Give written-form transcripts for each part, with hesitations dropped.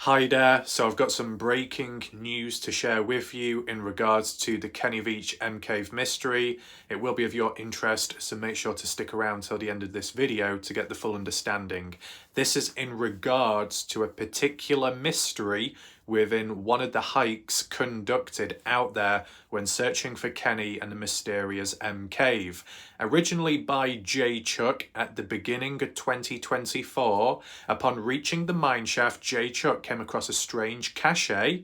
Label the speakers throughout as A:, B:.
A: Hi there, so I've got some breaking news to share with you in regards to the Kenny Veach Cave mystery. It will be of your interest, so make sure to stick around till the end of this video to get the full understanding. This is in regards to a particular mystery within one of the hikes conducted out there when searching for Kenny and the mysterious Cave. Originally by J. Chuck at the beginning of 2024, upon reaching the mineshaft, J. Chuck came across a strange cache,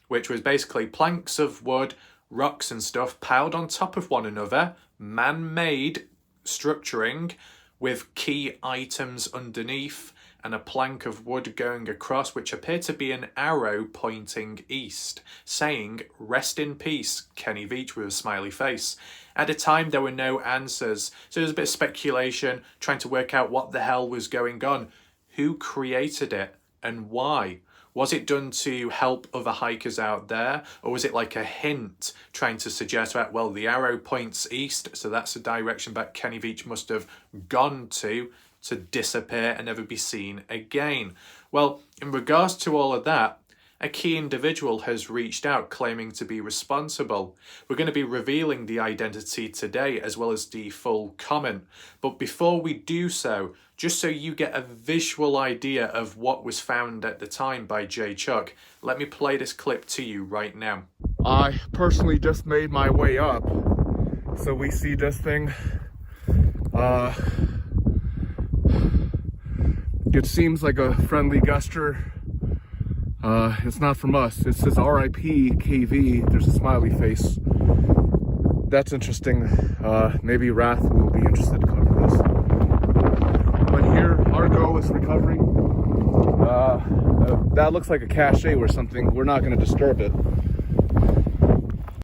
A: which was basically planks of wood, rocks and stuff piled on top of one another, man-made structuring with key items underneath, and a plank of wood going across which appeared to be an arrow pointing east, saying, "Rest in peace, Kenny Veach," with a smiley face. At the time, there were no answers, so there was a bit of speculation, trying to work out what the hell was going on. Who created it and why? Was it done to help other hikers out there, or was it like a hint trying to suggest that, well, the arrow points east, so that's the direction that Kenny Veach must have gone to disappear and never be seen again? Well, in regards to all of that, a key individual has reached out claiming to be responsible. We're going to be revealing the identity today as well as the full comment. But before we do so, just so you get a visual idea of what was found at the time by J. Chuck, let me play this clip to you right now.
B: I personally just made my way up, so we see this thing. It seems like a friendly gesture. It's not from us. It says RIP KV. There's a smiley face. That's interesting. Maybe Wrath will be interested to cover this. But here, Argo is recovering. That looks like a cache or something. We're not going to disturb it.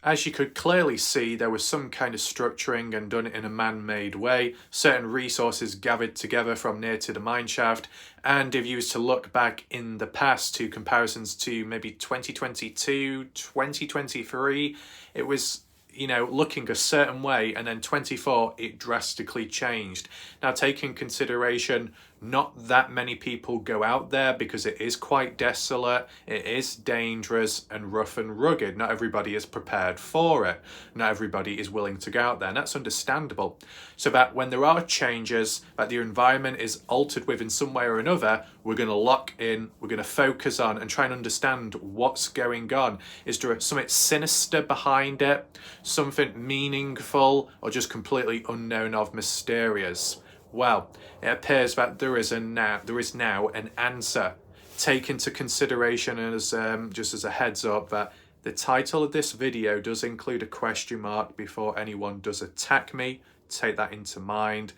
A: As you could clearly see, there was some kind of structuring and done in a man-made way, certain resources gathered together from near to the mineshaft, and if you was to look back in the past to comparisons to maybe 2022, 2023, it was, looking a certain way, and then 24, it drastically changed. Now, taking consideration, not that many people go out there because it is quite desolate, it is dangerous and rough and rugged. Not everybody is prepared for it. Not everybody is willing to go out there, and that's understandable. So that when there are changes, that the environment is altered with in some way or another, we're going to lock in, we're going to focus on and try and understand what's going on. Is there something sinister behind it, something meaningful, or just completely unknown of mysterious? Well, it appears that there is now an answer. Take into consideration as just as a heads up that the title of this video does include a question mark before anyone does attack me. Take that into mind.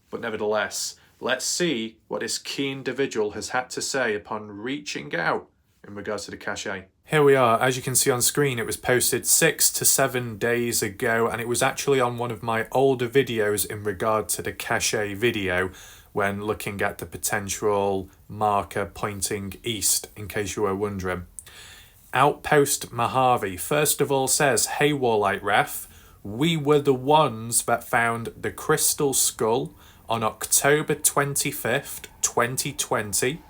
A: But nevertheless, let's see what this key individual has had to say upon reaching out in regards to the cache. Here we are. As you can see on screen, it was posted 6 to 7 days ago, and it was actually on one of my older videos in regard to the cache video when looking at the potential marker pointing east, in case you were wondering. Outpost Mojave first of all says, "Hey Warlight Ref, we were the ones that found the crystal skull on October 25th, 2020.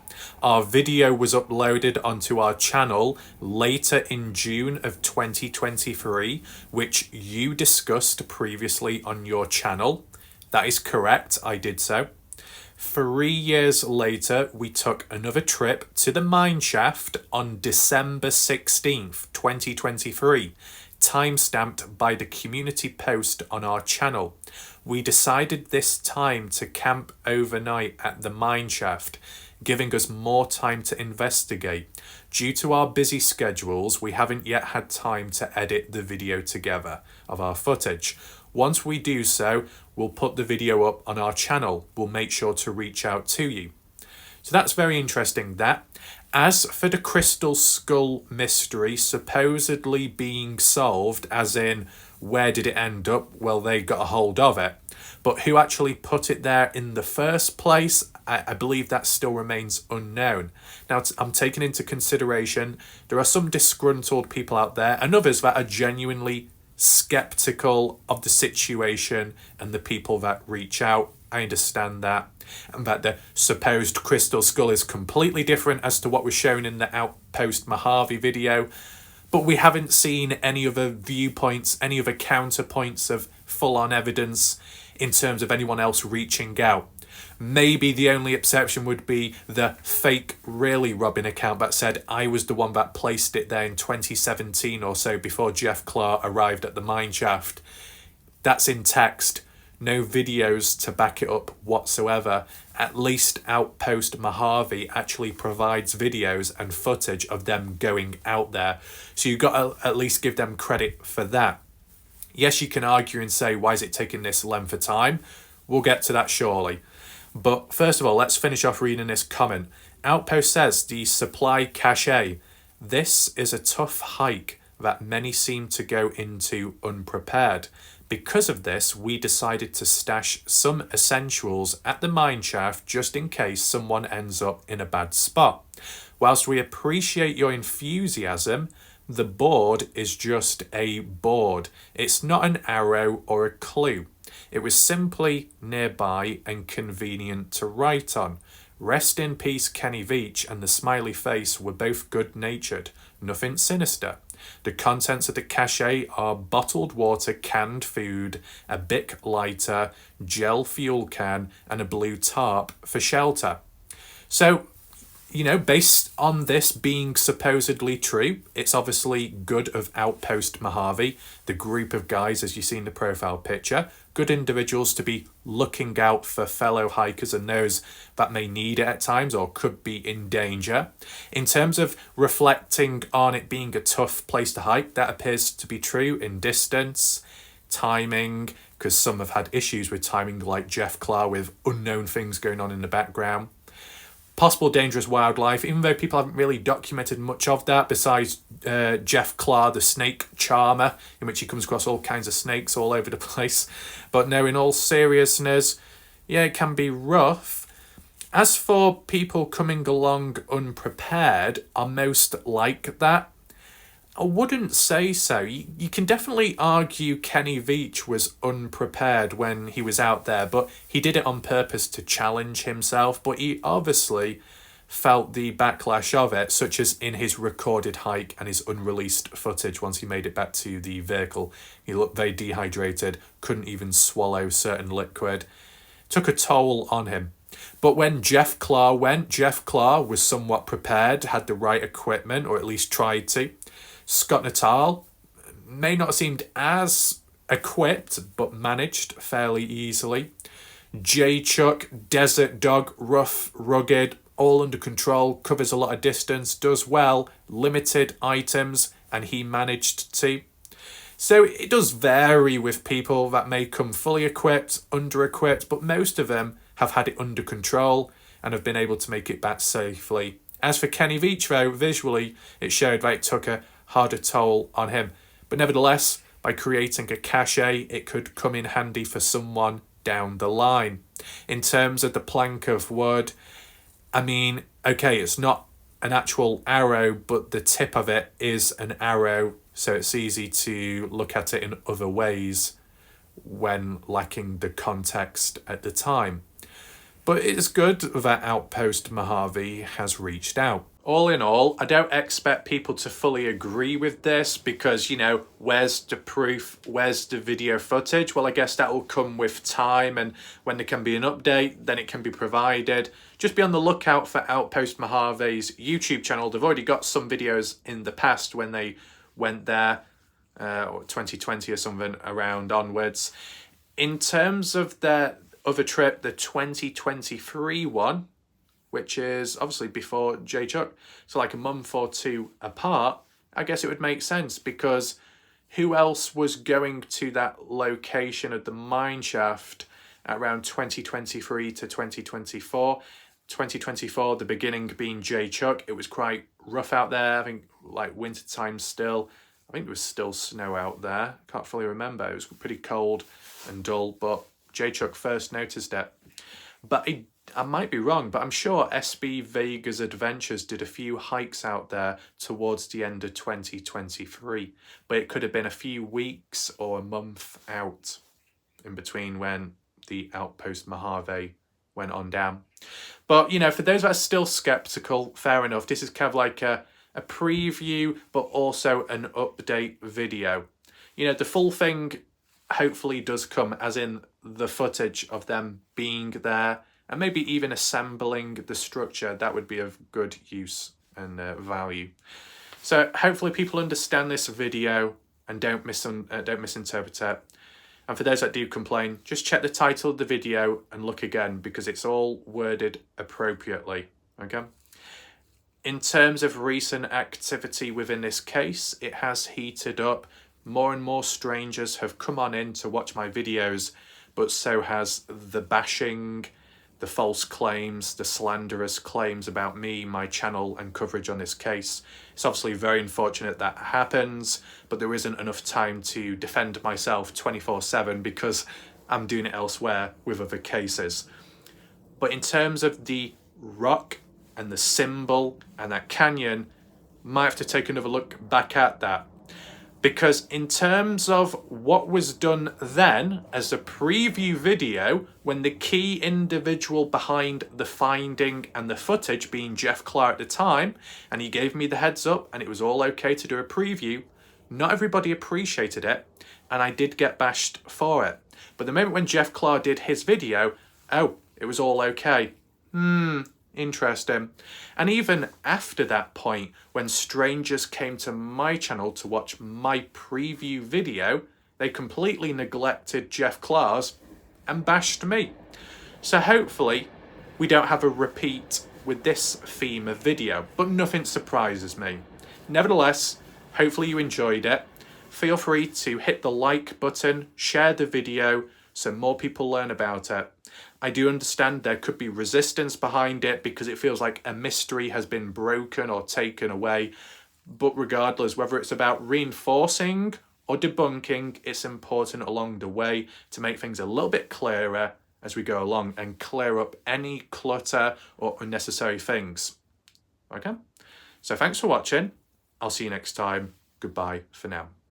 A: Our video was uploaded onto our channel later in June of 2023, which you discussed previously on your channel." That is correct, I did so. 3 years later, we took another trip to the mineshaft on December 16th, 2023, timestamped by the community post on our channel. We decided this time to camp overnight at the mineshaft, giving us more time to investigate. Due to our busy schedules, we haven't yet had time to edit the video together of our footage. Once we do so, we'll put the video up on our channel. We'll make sure to reach out to you. So that's very interesting, that. As for the crystal skull mystery supposedly being solved, as in where did it end up? Well, they got a hold of it. But who actually put it there in the first place, I believe that still remains unknown. Now, I'm taking into consideration there are some disgruntled people out there and others that are genuinely skeptical of the situation and the people that reach out. I understand that. and that the supposed crystal skull is completely different as to what was shown in the Outpost Mojave video. But we haven't seen any other viewpoints, any other counterpoints of full-on evidence in terms of anyone else reaching out. Maybe the only exception would be the fake Really Robin account that said I was the one that placed it there in 2017 or so before Jeff Clark arrived at the mineshaft. That's in text, no videos to back it up whatsoever. At least Outpost Mojave actually provides videos and footage of them going out there. So you've got to at least give them credit for that. Yes, you can argue and say, why is it taking this length of time? We'll get to that shortly. But first of all, let's finish off reading this comment. Outpost says, the supply cache. This is a tough hike that many seem to go into unprepared. Because of this, we decided to stash some essentials at the mineshaft just in case someone ends up in a bad spot. Whilst we appreciate your enthusiasm, the board is just a board. It's not an arrow or a clue. It was simply nearby and convenient to write on. Rest in peace, Kenny Veach, and the smiley face were both good-natured, nothing sinister. The contents of the cache are bottled water, canned food, a Bic lighter, gel fuel can, and a blue tarp for shelter. So, you know, based on this being supposedly true, it's obviously good of Outpost Mojave, the group of guys as you see in the profile picture, good individuals to be looking out for fellow hikers and those that may need it at times or could be in danger. In terms of reflecting on it being a tough place to hike, that appears to be true in distance, timing, because some have had issues with timing like Jeff Clark with unknown things going on in the background. Possible dangerous wildlife, even though people haven't really documented much of that besides Jeff Clark, the snake charmer, in which he comes across all kinds of snakes all over the place. But no, in all seriousness, yeah, it can be rough. As for people coming along unprepared, are most like that? I wouldn't say so. You can definitely argue Kenny Veach was unprepared when he was out there, but he did it on purpose to challenge himself. But he obviously felt the backlash of it, such as in his recorded hike and his unreleased footage once he made it back to the vehicle. He looked very dehydrated, couldn't even swallow certain liquid. Took a toll on him. But when Jeff Clark went, Jeff Clark was somewhat prepared, had the right equipment, or at least tried to. Scott Natal may not have seemed as equipped, but managed fairly easily. J Chuck, desert dog, rough, rugged, all under control, covers a lot of distance, does well, limited items, and he managed to. So it does vary with people that may come fully equipped, under-equipped, but most of them have had it under control and have been able to make it back safely. As for Kenny Veach, though, visually, it showed that it took a harder toll on him. But nevertheless, by creating a cache, it could come in handy for someone down the line. In terms of the plank of wood, I mean, okay, it's not an actual arrow, but the tip of it is an arrow, so it's easy to look at it in other ways when lacking the context at the time. But it's good that Outpost Mojave has reached out. All in all, I don't expect people to fully agree with this because, you know, where's the proof? Where's the video footage? Well, I guess that will come with time, and when there can be an update, then it can be provided. Just be on the lookout for Outpost Mojave's YouTube channel. They've already got some videos in the past when they went there, or 2020 or something around onwards. In terms of their other trip, the 2023 one, which is obviously before J Chuck, so like a month or two apart, I guess it would make sense because who else was going to that location of the mineshaft around 2023 to 2024? 2024, the beginning being J Chuck. It was quite rough out there, I think like winter time still. I think there was still snow out there. Can't fully remember. It was pretty cold and dull, but J Chuck first noticed it. But I might be wrong, but I'm sure SB Vegas Adventures did a few hikes out there towards the end of 2023. But it could have been a few weeks or a month out in between when the Outpost Mojave went on down. But, you know, for those that are still skeptical, fair enough. This is kind of like a preview, but also an update video. You know, the full thing hopefully does come, as in the footage of them being there and maybe even assembling the structure. That would be of good use and value. So hopefully people understand this video and don't misinterpret it. And for those that do complain, just check the title of the video and look again, because it's all worded appropriately, okay? In terms of recent activity within this case, it has heated up. More and more strangers have come on in to watch my videos, but so has the bashing, the false claims, the slanderous claims about me, my channel, and coverage on this case. It's obviously very unfortunate that happens, but there isn't enough time to defend myself 24/7 because I'm doing it elsewhere with other cases. But in terms of the rock and the symbol and that canyon, might have to take another look back at that. Because in terms of what was done then as a preview video, when the key individual behind the finding and the footage being Jeff Clark at the time, and he gave me the heads up and it was all okay to do a preview, not everybody appreciated it, and I did get bashed for it. But the moment when Jeff Clark did his video, oh, it was all okay. Interesting. And even after that point, when strangers came to my channel to watch my preview video, they completely neglected Jeff Clark's and bashed me. So hopefully we don't have a repeat with this theme of video, but nothing surprises me. Nevertheless, hopefully you enjoyed it. Feel free to hit the like button, share the video so more people learn about it. I do understand there could be resistance behind it because it feels like a mystery has been broken or taken away. But regardless, whether it's about reinforcing or debunking, it's important along the way to make things a little bit clearer as we go along and clear up any clutter or unnecessary things. Okay? So thanks for watching. I'll see you next time. Goodbye for now.